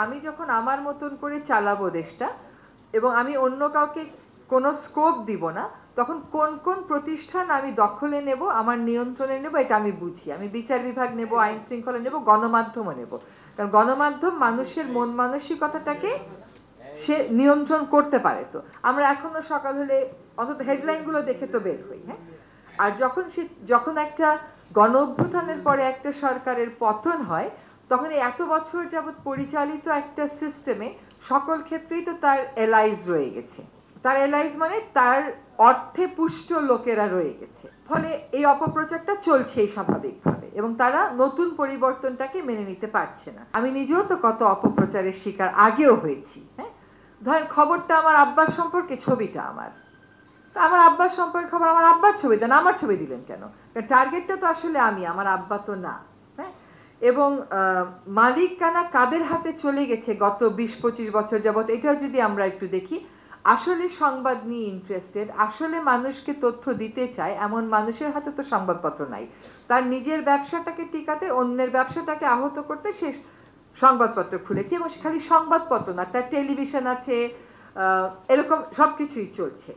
আমি যখন আমার মতন করে চালাবো দেশটা এবং আমি অন্য কাউকে কোনো স্কোপ দিব না, তখন কোন কোন প্রতিষ্ঠান আমি দখলে নেব, আমার নিয়ন্ত্রণে নেব, এটা আমি বুঝি। আমি বিচার বিভাগ নেব, আইন শৃঙ্খলা নেব, গণমাধ্যমও নেব। কারণ গণমাধ্যম মানুষের মন মানসিকতাটাকে সে নিয়ন্ত্রণ করতে পারে। তো আমরা এখনো সকাল হলে অন্তত হেডলাইনগুলো দেখে তো বের হই। হ্যাঁ, আর যখন একটা গণ অভ্যুত্থানের পরে একটা সরকারের পতন হয়, তখন এই এত বছর যাবৎ পরিচালিত একটা সিস্টেমে সকল ক্ষেত্রেই তো তার এলাইজ রয়ে গেছে। তার এলাইজ মানে তার অর্থে পুষ্ট লোকেরা রয়ে গেছে, ফলে এই অপপ্রচারটা চলছেই স্বাভাবিকভাবে এবং তারা নতুন পরিবর্তনটাকে মেনে নিতে পারছে না। আমি নিজেও তো কত অপপ্রচারের শিকার আগেও হয়েছি। হ্যাঁ, ধরেন খবরটা আমার আব্বার সম্পর্কে, ছবিটা আমার, তো আমার আব্বার সম্পর্কে খবর, আমার আব্বার ছবি দেন, আমার ছবি দিলেন কেন? টার্গেটটা তো আসলে আমি, আমার আব্বা তো না। হ্যাঁ, এবং মালিকানা কাদের হাতে চলে গেছে গত 20-25 বছর যাবত, এটাও যদি আমরা একটু দেখি, আসলে সংবাদ নিয়ে ইন্টারেস্টেড, আসলে মানুষকে তথ্য দিতে চায় এমন মানুষের হাতে তো সংবাদপত্র নাই। তার নিজের ব্যবসাটাকে টিকাতে, অন্যের ব্যবসাটাকে আহত করতে সে সংবাদপত্র খুলেছে, এবং খালি সংবাদপত্র না, তার টেলিভিশন আছে, এরকম সব কিছুই চলছে।